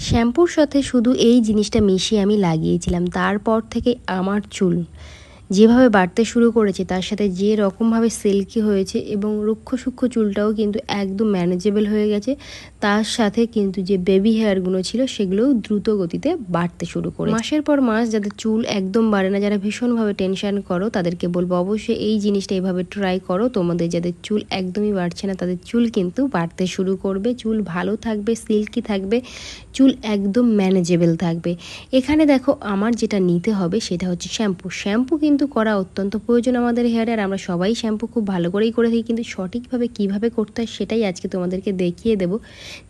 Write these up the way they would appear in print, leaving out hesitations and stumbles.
শ্যাম্পুর সাথে শুধু এই জিনিসটা মিশিয়ে আমি লাগিয়েছিলাম, তারপর থেকে আমার চুল যেভাবে বাড়তে শুরু করেছে তার সাথে যে রকমভাবে সিল্কি হয়েছে এবং রুক্ষ সূক্ষ্ম চুলটাও কিন্তু একদম ম্যানেজেবল হয়ে গেছে। তার সাথে কিন্তু যে বেবি হেয়ারগুলো ছিল সেগুলোও দ্রুত গতিতে বাড়তে শুরু করে। মাসের পর মাস যাদের চুল একদম বাড়ে না, যারা ভীষণভাবে টেনশন করো, তাদেরকে বলবো অবশ্যই এই জিনিসটা এইভাবে ট্রাই করো। তোমাদের যাদের চুল একদমই বাড়ছে না তাদের চুল কিন্তু বাড়তে শুরু করবে, চুল ভালো থাকবে, সিল্কি থাকবে, চুল একদম ম্যানেজেবল থাকবে। এখানে দেখো আমার যেটা নিতে হবে সেটা হচ্ছে শ্যাম্পু কিন্তু করা অত্যন্ত প্রয়োজন আমাদের হেয়ারে, আর আমরা সবাই শ্যাম্পু খুব ভালো করেই করে থাকি, কিন্তু সঠিকভাবে কিভাবে করতে হয় সেটাই আজকে তোমাদেরকে দেখিয়ে দেব।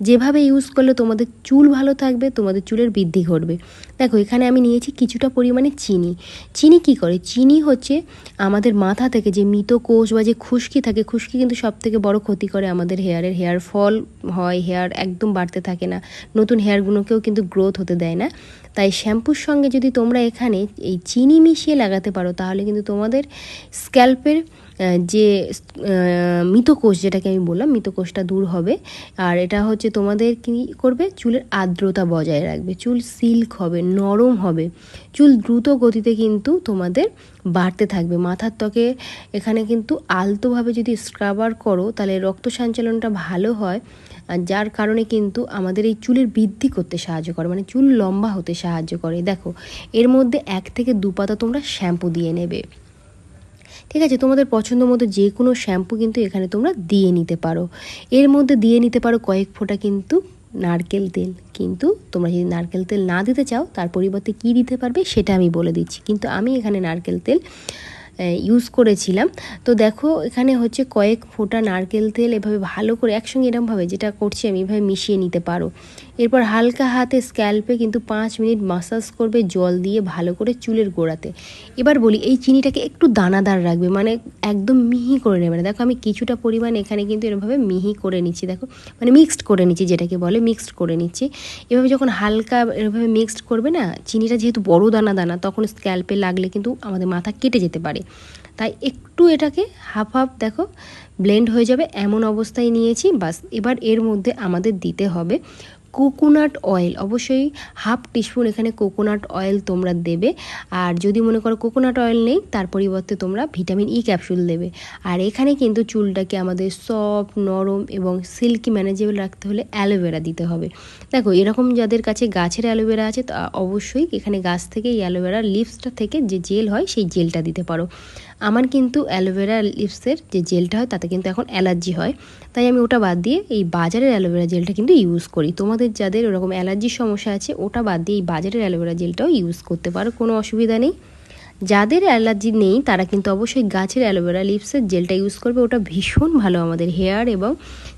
যেভাবে ইউজ করলে তোমাদের চুল ভালো থাকবে, তোমাদের চুলের বৃদ্ধি ঘটবে। দেখো এখানে আমি নিয়েছি কিছুটা পরিমাণে চিনি কি করে, চিনি হচ্ছে আমাদের মাথা থেকে যে মৃত কোষ বা যে খুশকি থাকে, খুশকি কিন্তু সব থেকে বড় ক্ষতি করে আমাদের হেয়ারের। হেয়ার ফল হয়, হেয়ার একদম বাড়তে থাকে না, নতুন হেয়ারগুলোকেও কিন্তু গ্রোথ হতে দেয় না। তাই শ্যাম্পুর সঙ্গে যদি তোমরা এখানে এই চিনি মিশিয়ে লাগাতে পারো তাহলে কিন্তু তোমাদের স্ক্যাল্পের যে মৃতকোষ, যেটাকে আমি বললাম মৃতকোষটা দূর হবে। আর এটা হচ্ছে তোমাদের কী করবে, চুলের আর্দ্রতা বজায় রাখবে, চুল সিল্ক হবে, নরম হবে, চুল দ্রুত গতিতে কিন্তু তোমাদের বাড়তে থাকবে। মাথার ত্বকে এখানে কিন্তু আলতোভাবে যদি স্ক্রাবার করো তাহলে রক্ত সঞ্চালনটা ভালো হয়, আর যার কারণে কিন্তু আমাদের এই চুলের বৃদ্ধি করতে সাহায্য করে, মানে চুল লম্বা হতে সাহায্য করে। দেখো এর মধ্যে 1 থেকে 2 পাতা তোমরা শ্যাম্পু দিয়ে নেবে, ঠিক আছে? তোমাদের পছন্দ মতো যে কোনো শ্যাম্পু কিন্তু এখানে তোমরা দিয়ে নিতে পারো। এর মধ্যে দিয়ে নিতে পারো কয়েক ফোঁটা কিন্তু নারকেল তেল। কিন্তু তোমরা যদি নারকেল তেল না দিতে চাও তার পরিবর্তে কী দিতে পারবে সেটা আমি বলে দিচ্ছি, কিন্তু আমি এখানে নারকেল তেল ইউজ করেছিলাম। তো দেখো এখানে হচ্ছে কয়েক ফোঁটা নারকেল তেল এভাবে ভালো করে একসঙ্গে এরকমভাবে যেটা করছি আমি এভাবে মিশিয়ে নিতে পারো। এরপর হালকা হাতে স্ক্যাল্পে কিন্তু 5 মিনিট মাসাজ করবে জল দিয়ে ভালো করে চুলের গোড়াতে। এবার বলি এই চিনিটাকে একটু দানাদার রাখবে, মানে একদম মিহি করে নেবে না। দেখো আমি কিছুটা পরিমাণ এখানে কিন্তু এরভাবে মিহি করে নিচ্ছি, দেখো মানে মিক্সড করে নিচ্ছি, যেটাকে বলে মিক্সড করে নিচ্ছি। এভাবে যখন হালকা এভাবে মিক্সড করবে না, চিনিটা যেহেতু বড় দানা দানা, তখন স্ক্যাল্পে লাগলে কিন্তু আমাদের মাথা কেটে যেতে পারে। তাই একটু এটাকে হাফ হাফ দেখো ব্লেন্ড হয়ে যাবে এমন অবস্থায় নিয়েছি। বাস এবার এর মধ্যে আমাদের দিতে হবে কোকোনাট অয়েল, অবশ্যই 1/2 টিস্পুন এখানে কোকোনাট অয়েল তোমরা দেবে। আর যদি মনে করো কোকোনাট অয়েল নেই তার পরিবর্তে তোমরা ভিটামিন ই ক্যাপসুল দেবে। আর এখানে কিন্তু চুলটাকে আমাদের সফট, নরম এবং সিল্কি ম্যানেজেবল রাখতে হলে অ্যালোভেরা দিতে হবে। দেখো এরকম যাদের কাছে গাছের অ্যালোভেরা আছে তা অবশ্যই এখানে গাছ থেকে এই অ্যালোভেরা লিভসটা থেকে যে জেল হয় সেই জেলটা দিতে পারো। আমার কিন্তু অ্যালোভেরা লিভসের যে জেলটা হয় তাতে কিন্তু এখন অ্যালার্জি হয়, তাই আমি ওটা বাদ দিয়ে এই বাজারের অ্যালোভেরা জেলটা কিন্তু ইউজ করি। তোমাদের যাদের ওরকম অ্যালার্জির সমস্যা আছে ওটা বাদ দিয়ে এই বাজারের অ্যালোভেরা জেলটাও ইউজ করতে পারো, কোনো অসুবিধা নেই। যাদের অ্যালার্জি নেই তারা কিন্তু অবশ্যই গাছের অ্যালোভেরা লিভসের জেলটা ইউজ করবে, ওটা ভীষণ ভালো আমাদের হেয়ার এবং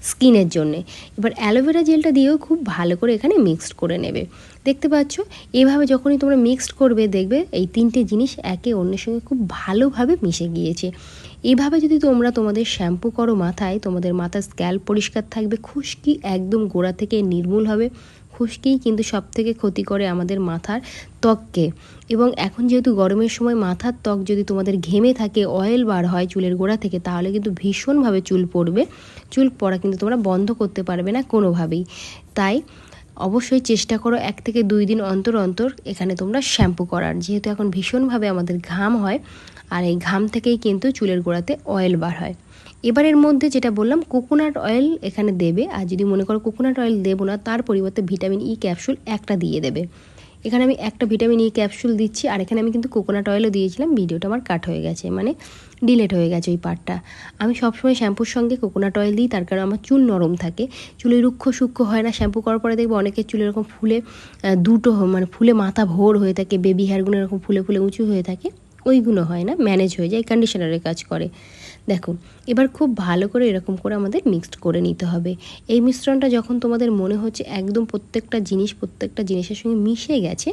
স্কিনের জন্যে। এবার অ্যালোভেরা জেলটা দিয়েও খুব ভালো করে এখানে মিক্সড করে নেবে। দেখতে পাচ্ছ এভাবে যখনই তোমরা মিক্সড করবে দেখবে এই 3টে জিনিস একে অন্যের সঙ্গে খুব ভালোভাবে মিশে গিয়েছে। এইভাবে যদি তোমরা তোমাদের শ্যাম্পু করো মাথায়, তোমাদের মাথার স্ক্যাল্প পরিষ্কার থাকবে, খুশকি একদম গোড়া থেকে নির্মূল হবে। খুশকিই কিন্তু সবথেকে ক্ষতি করে আমাদের মাথার ত্বককে। এবং এখন যেহেতু গরমের সময় মাথার ত্বক যদি তোমাদের ঘেমে থাকে, অয়েল বার হয় চুলের গোড়া থেকে, তাহলে কিন্তু ভীষণভাবে চুল পড়বে। চুল পড়া কিন্তু তোমরা বন্ধ করতে পারবে না কোনোভাবেই। তাই অবশ্যই চেষ্টা করো 1 থেকে 2 দিন অন্তর অন্তর এখানে তোমরা শ্যাম্পু করার, যেহেতু এখন ভীষণভাবে আমাদের ঘাম হয়, আর এই ঘাম থেকেই কিন্তু চুলের গোড়াতে অয়েল বার হয়। এবারের মধ্যে যেটা বললাম কোকোনাট অয়েল এখানে দেবে, আর যদি মনে করো কোকোনাট অয়েল দেবো না তার পরিবর্তে ভিটামিন ই ক্যাপসুল একটা দিয়ে দেবে। এখানে আমি একটা ভিটামিন ই ক্যাপসুল দিচ্ছি, আর এখানে আমি কিন্তু কোকোনাট অয়েলও দিয়েছিলাম, ভিডিওটা আমার কাট হয়ে গেছে, মানে ডিলেট হয়ে গেছে ওই পার্টটা। আমি সবসময় শ্যাম্পুর সঙ্গে কোকোনাট অয়েল দিই, তার কারণ আমার চুল নরম থাকে, চুলে রুক্ষ সূক্ষ্ম হয় না। শ্যাম্পু করার পরে দেখবো অনেকের চুল এরকম ফুলে দুটো মানে ফুলে মাথা ভোর হয়ে থাকে, বেবি হেয়ারগুলো এরকম ফুলে ফুলে উঁচু হয়ে থাকে, ওইগুলো হয় না, ম্যানেজ হয়ে যায়, কন্ডিশনারের কাজ করে। দেখো এবার খুব ভালো করে এরকম করে আমাদের মিক্সড করে নিতে হবে। এই মিশ্রণটা যখন তোমাদের মনে হচ্ছে একদম প্রত্যেকটা জিনিসের সঙ্গে মিশে গেছে,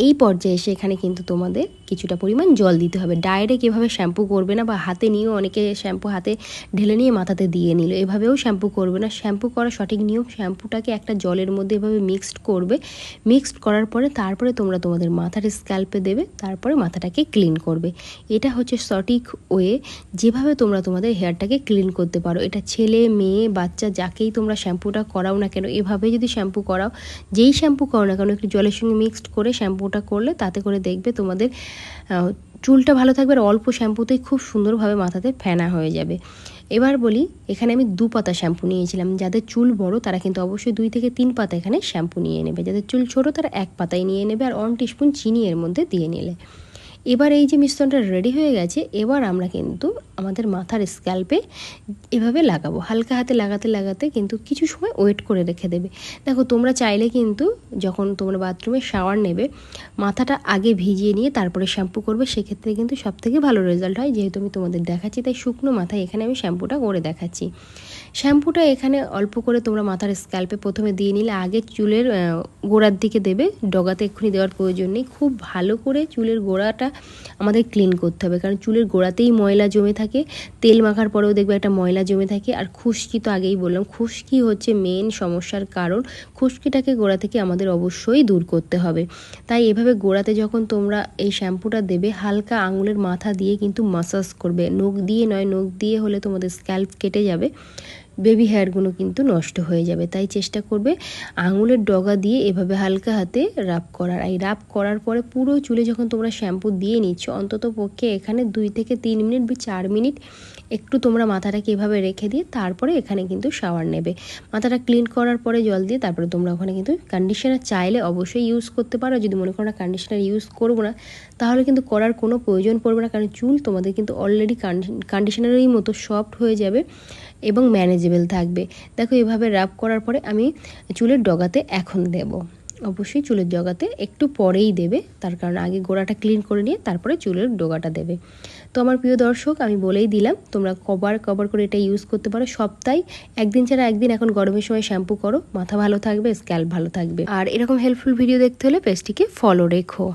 এই পর্যায়ে এসে এখানে কিন্তু তোমাদের কিছুটা পরিমাণ জল দিতে হবে। ডাইরেক্ট এভাবে শ্যাম্পু করবে না, বা হাতে নিয়েও অনেকে শ্যাম্পু হাতে ঢেলে নিয়ে মাথাতে দিয়ে নিল, এভাবেও শ্যাম্পু করবে না। শ্যাম্পু করার সঠিক নিয়ম, শ্যাম্পুটাকে একটা জলের মধ্যে এভাবে মিক্সড করবে। মিক্সড করার পরে তারপরে তোমরা তোমাদের মাথার স্ক্যাল্পে দেবে, তারপরে মাথাটাকে ক্লিন করবে। এটা হচ্ছে সঠিক ওয়ে যেভাবে তোমরা তোমাদের হেয়ারটাকে ক্লিন করতে পারো। এটা ছেলে মেয়ে বাচ্চা যাকেই তোমরা শ্যাম্পুটা করাও না কেন, এভাবে যদি শ্যাম্পু করাও, যেই শ্যাম্পু করো না কেন, একটু জলের সঙ্গে মিক্সড করে শ্যাম্পুটা করলে তাতে করে দেখবে তোমাদের চুলটা ভালো থাকবে, আর অল্প শ্যাম্পুতেই খুব সুন্দরভাবে মাথাতে ফেনা হয়ে যাবে। এবার বলি, এখানে আমি 2 পাতা শ্যাম্পু নিয়েছিলাম। যাদের চুল বড় তারা কিন্তু অবশ্যই 2 থেকে 3 পাতা এখানে শ্যাম্পু নিয়ে নেবে। যাদের চুল ছোট তারা 1 পাতাই নিয়ে নেবে, আর 1 টিস্পুন চিনি এর মধ্যে দিয়ে নিলে। এবার এই যে মিশ্রণটা রেডি হয়ে গেছে, এবার আমরা কিন্তু আমাদের মাথার স্ক্যাল্পে এভাবে লাগাবো। হালকা হাতে লাগাতে লাগাতে কিন্তু কিছু সময় ওয়েট করে রেখে দেবে। দেখো, তোমরা চাইলে কিন্তু যখন তোমরা বাথরুমে শাওয়ার নেবে, মাথাটা আগে ভিজিয়ে নিয়ে তারপরে শ্যাম্পু করবে, সেক্ষেত্রে কিন্তু সবথেকে ভালো রেজাল্ট হয়। যেহেতু আমি তোমাদের দেখাচ্ছি তাই শুকনো মাথায় এখানে আমি শ্যাম্পুটা করে দেখাচ্ছি। শ্যাম্পুটা এখানে অল্প করে তোমরা মাথার স্ক্যাল্পে প্রথমে দিয়ে নিলে, আগে চুলের গোড়ার দিকে দেবে, ডগাতে এক্ষুনি দেওয়ার প্রয়োজন নেই। খুব ভালো করে চুলের গোড়াটা আমাদের ক্লিন করতে হবে, কারণ চুলের গোড়াতেই ময়লা জমে থাকে। তেল মাখার পরেও দেখবে একটা ময়লা জমে থাকে। আর খুশকি তো আগেই বললাম, খুশকি হচ্ছে মেন সমস্যার কারণ। খুশকিটাকে গোড়া থেকে আমাদের অবশ্যই দূর করতে হবে। তাই এভাবে গোড়াতে যখন তোমরা এই শ্যাম্পুটা দেবে, হালকা আঙুলের মাথা দিয়ে কিন্তু মাসাজ করবে, নখ দিয়ে নয়। নখ দিয়ে হলে তোমাদের স্ক্যাল্প কেটে যাবে, বেবি হেয়ারগুলো কিন্তু নষ্ট হয়ে যাবে। তাই চেষ্টা করবে আঙুলের ডগা দিয়ে এভাবে হালকা হাতে রাব করার। এই রাব করার পরে পুরো চুলে যখন তোমরা শ্যাম্পু দিয়ে নিচ্ছ, অন্তত পক্ষে এখানে 2 থেকে 3 মিনিট বা 4 মিনিট একটু তোমরা মাথাটাকে এভাবে রেখে দিয়ে তারপরে এখানে কিন্তু শাওয়ার নেবে। মাথাটা ক্লিন করার পরে জল দিয়ে তারপরে তোমরা ওখানে কিন্তু কন্ডিশনার চাইলে অবশ্যই ইউজ করতে পারো। যদি মনে করো না কন্ডিশনার ইউজ করবো না, তাহলে কিন্তু করার কোনো প্রয়োজন পড়বে না, কারণ চুল তোমাদের কিন্তু অলরেডি কন্ডিশনারেরই মতো সফট হয়ে যাবে এবং ম্যানেজেবল থাকবে। দেখো, এভাবে রাব করার পরে আমি চুলের ডগাতে এখন দেব। অবশ্যই চুলের ডগাতে একটু পরেই দেবে, তার কারণ আগে গোড়াটা ক্লিন করে নিয়ে তারপরে চুলের ডগাটা দেবে। তো আমার প্রিয় দর্শক, আমি বলেই দিলাম, তোমরা কবার করে এটা ইউজ করতে পারো। সপ্তাহে একদিন ছাড়া একদিন এখন গরমের সময় শ্যাম্পু করো, মাথা ভালো থাকবে, স্ক্যাল্প ভালো থাকবে। আর এরকম হেল্পফুল ভিডিও দেখতে হলে পেজটিকে ফলো রেখো।